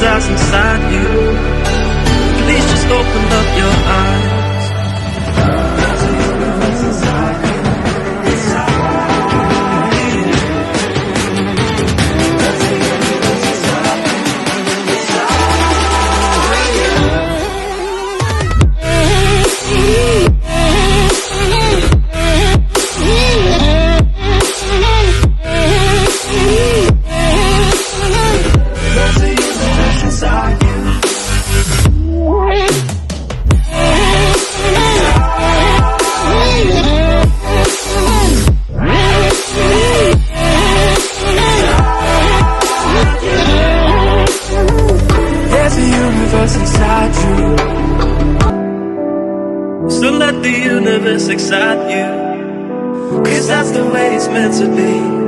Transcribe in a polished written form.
that's inside you. Please just open up your eyes. Inside you, so let the universe excite you, 'cause that's the way it's meant to be.